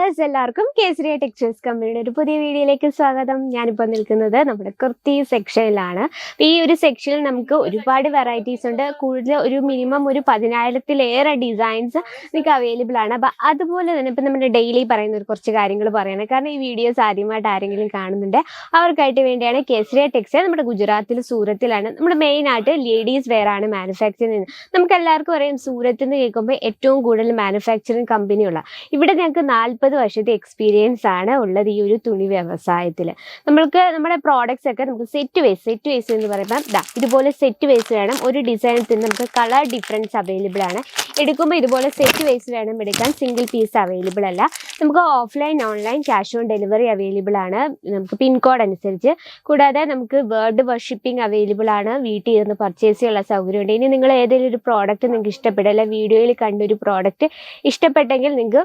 Guys, എല്ലാവർക്കും Kesariya textiles കമ്പനിയുടെ ഒരു പുതിയ വീഡിയോയിലേക്ക് സ്വാഗതം. ഞാനിപ്പോൾ നിൽക്കുന്നത് നമ്മുടെ കുർത്തി സെക്ഷനിലാണ്. ഈ ഒരു സെക്ഷനിൽ നമുക്ക് ഒരുപാട് വെറൈറ്റീസ് ഉണ്ട്. കൂടുതൽ ഒരു മിനിമം ഒരു 10,000-ലേറെ ഡിസൈൻസ് നിങ്ങൾക്ക് അവൈലബിൾ ആണ്. അപ്പം അതുപോലെ തന്നെ ഇപ്പം നമ്മുടെ ഡെയിലി പറയുന്ന ഒരു കുറച്ച് കാര്യങ്ങൾ പറയണം. കാരണം ഈ വീഡിയോസ് ആദ്യമായിട്ട് ആരെങ്കിലും കാണുന്നുണ്ട് അവർക്കായിട്ട് വേണ്ടിയാണ്. കേസരിയ ടെക്സ്റ്റൈൽ നമ്മുടെ ഗുജറാത്തിൽ സൂറത്തിലാണ്. നമ്മുടെ മെയിനായിട്ട് ലേഡീസ് വെയർ ആണ് മാനുഫാക്ചർ ചെയ്യുന്നത്. നമുക്ക് എല്ലാവർക്കും അറിയാം, സൂറത്ത് എന്ന് കേൾക്കുമ്പോൾ ഏറ്റവും കൂടുതൽ മാനുഫാക്ചറിങ് കമ്പനിയുള്ള ഇവിടെ ഞങ്ങൾക്ക് 40 വർഷത്തെ എക്സ്പീരിയൻസ് ആണ് ഉള്ളത് ഈ ഒരു തുണി വ്യവസായത്തിൽ. നമ്മൾക്ക് നമ്മുടെ പ്രോഡക്ട്സ് ഒക്കെ നമുക്ക് സെറ്റ് വൈസ് എന്ന് പറയുമ്പോൾ ഇതുപോലെ സെറ്റ് വൈസ് വേണം. ഒരു ഡിസൈനത്തിൽ നമുക്ക് കളർ ഡിഫറൻസ് അവൈലബിൾ ആണ്. എടുക്കുമ്പോൾ ഇതുപോലെ സെറ്റ് വൈസ് വേണം എടുക്കാൻ, സിംഗിൾ പീസ് അവൈലബിൾ അല്ല. നമുക്ക് offline online cash on delivery available ആണ്, നമുക്ക് പിൻകോഡ് അനുസരിച്ച്. കൂടാതെ നമുക്ക് വേർഡ് ഷിപ്പിംഗ് അവൈലബിൾ ആണ്. വീട്ടിൽ ഇരുന്ന് പർച്ചേസ് ചെയ്യാനുള്ള സൗകര്യമുണ്ട്. ഇനി നിങ്ങൾ ഏതെങ്കിലും ഒരു പ്രോഡക്റ്റ് നിങ്ങൾക്ക് ഇഷ്ടപ്പെടില്ല, വീഡിയോയിൽ കണ്ടൊരു പ്രോഡക്റ്റ് ഇഷ്ടപ്പെട്ടെങ്കിൽ നിങ്ങൾക്ക്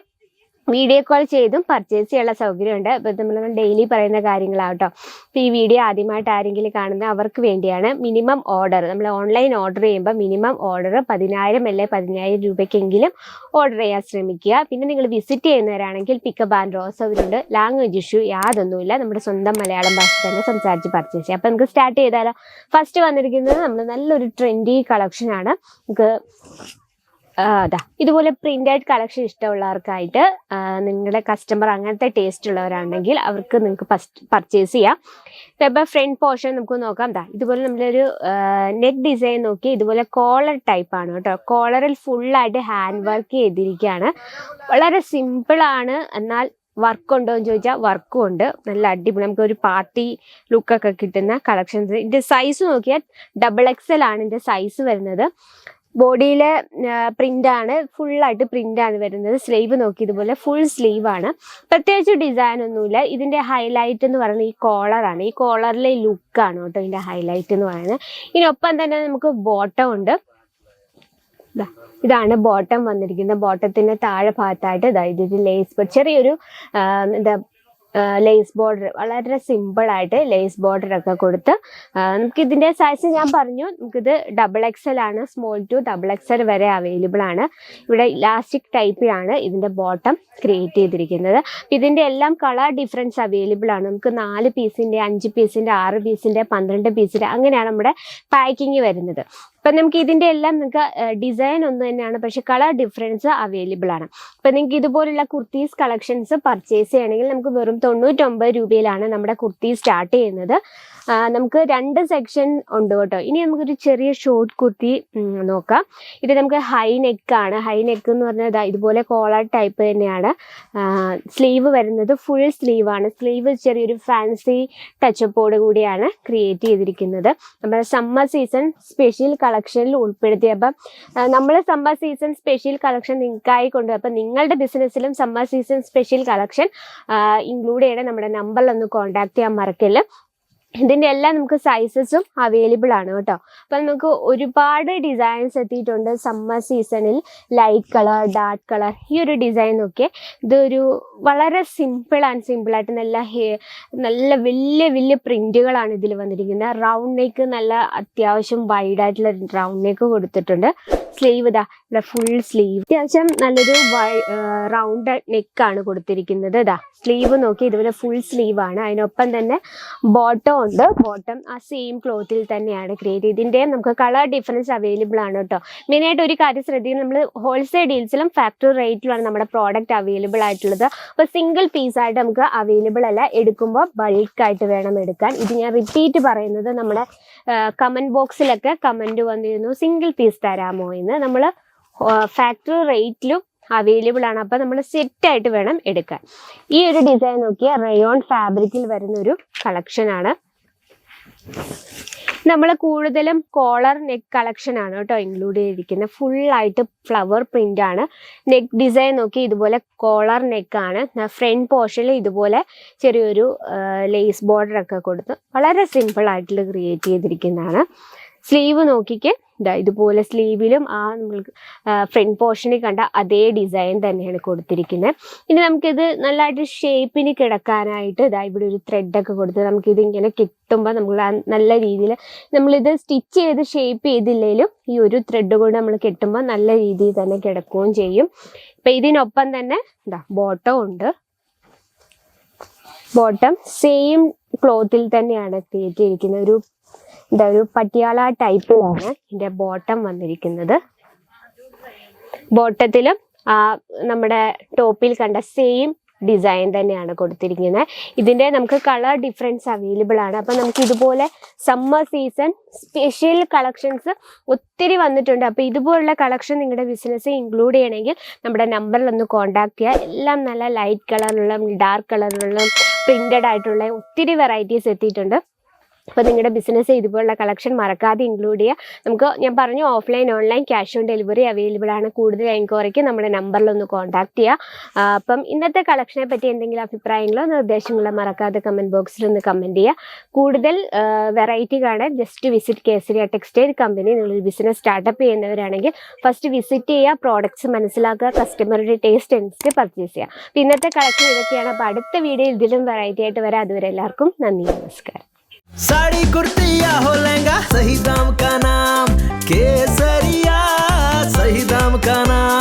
വീഡിയോ കോൾ ചെയ്തും പർച്ചേസ് ചെയ്യാനുള്ള സൗകര്യമുണ്ട്. അപ്പോൾ നമ്മൾ ഡെയിലി പറയുന്ന കാര്യങ്ങളാട്ടോ. അപ്പോൾ ഈ വീഡിയോ ആദ്യമായിട്ട് ആരെങ്കിലും കാണുന്നത് അവർക്ക് വേണ്ടിയാണ്. മിനിമം ഓർഡർ, നമ്മൾ ഓൺലൈൻ ഓർഡർ ചെയ്യുമ്പോൾ മിനിമം ഓർഡർ 10,000 അല്ലെ 15,000 രൂപയ്ക്കെങ്കിലും ഓർഡർ ചെയ്യാൻ ശ്രമിക്കുക. പിന്നെ നിങ്ങൾ വിസിറ്റ് ചെയ്യുന്നവരാണെങ്കിൽ പിക്കപ്പ് ആൻഡ് ഡ്രോപ്പ് സൗകര്യമുണ്ട്. ലാംഗ്വേജ് ഇഷ്യൂ യാതൊന്നുമില്ല, നമ്മുടെ സ്വന്തം മലയാളം ഭാഷ തന്നെ സംസാരിച്ച് പർച്ചേസ് ചെയ്യാം. അപ്പോൾ നമുക്ക് സ്റ്റാർട്ട് ചെയ്താലോ. ഫസ്റ്റ് വന്നിരിക്കുന്നത് നമ്മൾ നല്ലൊരു ട്രെൻഡി കളക്ഷനാണ്. നമുക്ക് ഇതുപോലെ പ്രിന്റഡ് കളക്ഷൻ ഇഷ്ടമുള്ളവർക്കായിട്ട്, നിങ്ങളുടെ കസ്റ്റമർ അങ്ങനത്തെ ടേസ്റ്റ് ഉള്ളവരാണെങ്കിൽ അവർക്ക് നിങ്ങൾക്ക് ഫസ്റ്റ് പർച്ചേസ് ചെയ്യാം. ഇപ്പോൾ ഫ്രണ്ട് പോർഷൻ നമുക്ക് നോക്കാം. ഇതുപോലെ നമ്മളൊരു നെക്ക് ഡിസൈൻ നോക്കി, ഇതുപോലെ കോളർ ടൈപ്പ് ആണ് കേട്ടോ. കോളറിൽ ഫുള്ളായിട്ട് ഹാൻഡ് വർക്ക് ചെയ്തിരിക്കുകയാണ്. വളരെ സിമ്പിളാണ്, എന്നാൽ വർക്ക് ഉണ്ടോ എന്ന് ചോദിച്ചാൽ വർക്കും ഉണ്ട്. നല്ല അടിപൊളി, നമുക്ക് ഒരു പാർട്ടി ലുക്കൊക്കെ കിട്ടുന്ന കളക്ഷൻസ്. ഇതിൻ്റെ സൈസ് നോക്കിയാൽ XXL ആണ് ഇതിൻ്റെ സൈസ് വരുന്നത്. ബോഡിയിലെ പ്രിൻ്റാണ്, ഫുള്ളായിട്ട് പ്രിൻ്റാണ് വരുന്നത്. സ്ലീവ് നോക്കി ഇതുപോലെ ഫുൾ സ്ലീവാണ്. പ്രത്യേകിച്ച് ഡിസൈൻ ഒന്നുമില്ല. ഇതിൻ്റെ ഹൈലൈറ്റ് എന്ന് പറയുന്നത് ഈ കോളറാണ്. ഈ കോളറിലെ ലുക്കാണ് കേട്ടോ ഇതിൻ്റെ ഹൈലൈറ്റ് എന്ന് പറയുന്നത്. ഇതിനൊപ്പം തന്നെ നമുക്ക് ബോട്ടം ഉണ്ട്. ഇതാണ് ബോട്ടം വന്നിരിക്കുന്നത്. ബോട്ടത്തിൻ്റെ താഴെ ഭാഗത്തായിട്ട് ഇതൊരു ലേസ്, ചെറിയൊരു ലേസ് ബോർഡർ, വളരെ സിമ്പിളായിട്ട് ലേസ് ബോർഡർ ഒക്കെ കൊടുത്ത് നമുക്ക് ഇതിൻ്റെ സൈസ് ഞാൻ പറഞ്ഞു, നമുക്കിത് XXL ആണ്. സ്മോൾ ടു XXL വരെ അവൈലബിൾ ആണ്. ഇവിടെ ഇലാസ്റ്റിക് ടൈപ്പിലാണ് ഇതിൻ്റെ ബോട്ടം ക്രിയേറ്റ് ചെയ്തിരിക്കുന്നത്. ഇതിൻ്റെ എല്ലാം കളർ ഡിഫറൻസ് അവൈലബിൾ ആണ്. നമുക്ക് 4 പീസിൻ്റെ 5 പീസിൻ്റെ 6 പീസിൻ്റെ 12 പീസിൻ്റെ അങ്ങനെയാണ് നമ്മുടെ പാക്കിങ് വരുന്നത്. അപ്പം നമുക്ക് ഇതിൻ്റെ എല്ലാം നിങ്ങൾക്ക് ഡിസൈൻ ഒന്ന് തന്നെയാണ്, പക്ഷെ കളർ ഡിഫറൻസ് അവൈലബിൾ ആണ്. അപ്പം നിങ്ങൾക്ക് ഇതുപോലുള്ള കുർത്തീസ് കളക്ഷൻസ് പർച്ചേസ് ചെയ്യണമെങ്കിൽ നമുക്ക് വെറും 99 രൂപയിലാണ് നമ്മുടെ കുർത്തി സ്റ്റാർട്ട് ചെയ്യുന്നത്. നമുക്ക് 2 സെക്ഷൻ ഉണ്ട് കേട്ടോ. ഇനി നമുക്കൊരു ചെറിയ ഷോർട്ട് കുർത്തി നോക്കാം. ഇത് നമുക്ക് ഹൈ നെക്കാണ്. ഹൈ നെക്ക് എന്ന് പറഞ്ഞാൽ ഇതുപോലെ കോളർ ടൈപ്പ് തന്നെയാണ്. സ്ലീവ് വരുന്നത് ഫുൾ സ്ലീവാണ്. സ്ലീവ് ചെറിയൊരു ഫാൻസി ടച്ചപ്പോട് കൂടിയാണ് ക്രിയേറ്റ് ചെയ്തിരിക്കുന്നത്. നമ്മുടെ സമ്മർ സീസൺ സ്പെഷ്യൽ കളക്ഷനിൽ ഉൾപ്പെടുത്തിയപ്പം നമ്മൾ സമ്മർ സീസൺ സ്പെഷ്യൽ കളക്ഷൻ നിങ്ങൾക്കായി കൊണ്ടുപോയി. അപ്പം നിങ്ങളുടെ ബിസിനസ്സിലും summer season special collection include ചെയ്യണം. നമ്മുടെ നമ്പറിലൊന്ന് കോൺടാക്ട് ചെയ്യാൻ മറക്കില്ല. ഇതിൻ്റെ എല്ലാം നമുക്ക് സൈസസും അവൈലബിൾ ആണ് കേട്ടോ. അപ്പം നമുക്ക് ഒരുപാട് ഡിസൈൻസ് എത്തിയിട്ടുണ്ട് സമ്മർ സീസണിൽ. ലൈറ്റ് കളർ, ഡാർക്ക് കളർ, ഈ ഒരു ഡിസൈൻ ഒക്കെ ഇതൊരു വളരെ സിമ്പിളായിട്ട് നല്ല വലിയ പ്രിന്റുകളാണ് ഇതിൽ വന്നിരിക്കുന്നത്. റൗണ്ട് നെക്ക്, നല്ല അത്യാവശ്യം വൈഡായിട്ടുള്ള റൗണ്ട് നെക്ക് കൊടുത്തിട്ടുണ്ട്. സ്ലീവ് ഇവിടെ ഫുൾ സ്ലീവ്, അത്യാവശ്യം നല്ലൊരു റൗണ്ട് നെക്കാണ് കൊടുത്തിരിക്കുന്നത്. സ്ലീവ് നോക്കി ഇതുപോലെ ഫുൾ സ്ലീവാണ്. അതിനൊപ്പം തന്നെ ബോട്ടം ഉണ്ട്. ബോട്ടം ആ സെയിം ക്ലോത്തിൽ തന്നെയാണ് ക്രിയേറ്റ് ചെയ്ത്. ഇതിൻ്റെ നമുക്ക് കളർ ഡിഫറൻസ് അവൈലബിൾ ആണ് കേട്ടോ. മെയിനായിട്ട് ഒരു കാര്യം ശ്രദ്ധിക്കുന്നത്, നമ്മൾ ഹോൾസെയിൽ ഡീൽസിലും ഫാക്ടറി റേറ്റിലുമാണ് നമ്മുടെ പ്രോഡക്റ്റ് അവൈലബിൾ ആയിട്ടുള്ളത്. അപ്പോൾ സിംഗിൾ പീസായിട്ട് നമുക്ക് അവൈലബിൾ അല്ല, എടുക്കുമ്പോൾ ബൾക്കായിട്ട് വേണം എടുക്കാൻ. ഇത് ഞാൻ റിപ്പീറ്റ് പറയുന്നത്, നമ്മുടെ കമൻറ്റ് ബോക്സിലൊക്കെ കമൻറ്റ് വന്നിരുന്നു സിംഗിൾ പീസ് തരാമോ എന്ന്. നമ്മൾ ഫാക്ടറി റേറ്റിലും അവൈലബിൾ ആണ്. അപ്പം നമ്മൾ സെറ്റായിട്ട് വേണം എടുക്കാൻ. ഈ ഒരു ഡിസൈൻ നോക്കിയാൽ റയോൺ ഫാബ്രിക്കിൽ വരുന്നൊരു കളക്ഷനാണ്. നമ്മൾ കൂടുതലും കോളർ നെക്ക് കളക്ഷൻ ആണ് കേട്ടോ ഇൻക്ലൂഡ് ചെയ്തിരിക്കുന്നത്. ഫുള്ളായിട്ട് ഫ്ലവർ പ്രിന്റ് ആണ്. നെക്ക് ഡിസൈൻ നോക്കി ഇതുപോലെ കോളർ നെക്കാണ്. ഫ്രണ്ട് പോർഷനിൽ ഇതുപോലെ ചെറിയൊരു ലേസ് ബോർഡർ ഒക്കെ കൊടുത്ത് വളരെ സിമ്പിളായിട്ടുള്ള ക്രിയേറ്റ് ചെയ്തിരിക്കുന്നതാണ്. സ്ലീവ് നോക്കിക്ക് ഇതുപോലെ സ്ലീവിലും നമ്മൾക്ക് ഫ്രണ്ട് പോർഷനിൽ കണ്ട അതേ ഡിസൈൻ തന്നെയാണ് കൊടുത്തിരിക്കുന്നത്. ഇനി നമുക്കിത് നല്ലതായിട്ട് ഷേപ്പിന് കിടക്കാനായിട്ട് ഇവിടെ ഒരു ത്രെഡൊക്കെ കൊടുത്ത് നമുക്കിത് ഇങ്ങനെ കിട്ടുമ്പോൾ നമ്മൾ നല്ല രീതിയിൽ നമ്മളിത് സ്റ്റിച്ച് ചെയ്ത് ഷേപ്പ് ചെയ്തില്ലെങ്കിലും ഈ ഒരു ത്രെഡ് കൊണ്ട് നമ്മൾ കെട്ടുമ്പോൾ നല്ല രീതിയിൽ തന്നെ കിടക്കുകയും ചെയ്യും. അപ്പം ഇതിനൊപ്പം തന്നെ ബോട്ടം ഉണ്ട്. ബോട്ടം സെയിം ക്ലോത്തിൽ തന്നെയാണ് ക്രിയേറ്റ് ചെയ്തിരിക്കുന്നത്. ഒരു പട്ടിയാള ടൈപ്പിലാണ് ഇതിന്റെ ബോട്ടം വന്നിരിക്കുന്നത്. ബോട്ടത്തിലും നമ്മുടെ ടോപ്പിൽ കണ്ട സെയിം ഡിസൈൻ തന്നെയാണ് കൊടുത്തിരിക്കുന്നത്. ഇതിന്റെ നമുക്ക് കളർ ഡിഫറൻസ് അവൈലബിൾ ആണ്. അപ്പം നമുക്ക് ഇതുപോലെ സമ്മർ സീസൺ സ്പെഷ്യൽ കളക്ഷൻസ് ഒത്തിരി വന്നിട്ടുണ്ട്. അപ്പോൾ ഇതുപോലുള്ള കളക്ഷൻ നിങ്ങളുടെ ബിസിനസ് ഇൻക്ലൂഡ് ചെയ്യണമെങ്കിൽ നമ്മുടെ നമ്പറിൽ ഒന്ന് കോൺടാക്ട് ചെയ്യുക. എല്ലാം നല്ല ലൈറ്റ് കളറിലുള്ള ഡാർക്ക് കളറിലുള്ള പ്രിന്റഡ് ആയിട്ടുള്ള ഒത്തിരി വെറൈറ്റീസ് എത്തിയിട്ടുണ്ട്. അപ്പോൾ നിങ്ങളുടെ ബിസിനസ് ഇതുപോലുള്ള കളക്ഷൻ മറക്കാതെ ഇൻക്ലൂഡ് ചെയ്യുക. നമുക്ക് ഞാൻ പറഞ്ഞു offline online cash on delivery available ആണ്. കൂടുതൽ എൻക്വയറിക്ക് നമ്മുടെ നമ്പറിലൊന്ന് കോൺടാക്ട് ചെയ്യുക. അപ്പം ഇന്നത്തെ കളക്ഷനെ പറ്റി എന്തെങ്കിലും അഭിപ്രായങ്ങളോ നിർദ്ദേശങ്ങളോ മറക്കാതെ കമൻറ്റ് ബോക്സിൽ ഒന്ന് കമൻറ്റ് ചെയ്യുക. കൂടുതൽ വെറൈറ്റി കാണാൻ just visit Kesariya textile company. നിങ്ങളൊരു ബിസിനസ് സ്റ്റാർട്ടപ്പ് ചെയ്യുന്നവരാണെങ്കിൽ ഫസ്റ്റ് വിസിറ്റ് ചെയ്യുക, പ്രോഡക്ട്സ് മനസ്സിലാക്കുക, കസ്റ്റമറുടെ ടേസ്റ്റ് അനുസരിച്ച് പർച്ചേസ് ചെയ്യുക. അപ്പോൾ ഇന്നത്തെ കളക്ഷൻ ഇതൊക്കെയാണ്. അപ്പോൾ അടുത്ത വീഡിയോയിൽ ഇതിലും വെറൈറ്റി ആയിട്ട് വരാം. അതുവരെ എല്ലാവർക്കും നന്ദി, നമസ്കാരം. साड़ी कुर्ती या हो लहंगा, सही दाम का नाम केसरिया, सही दाम का नाम।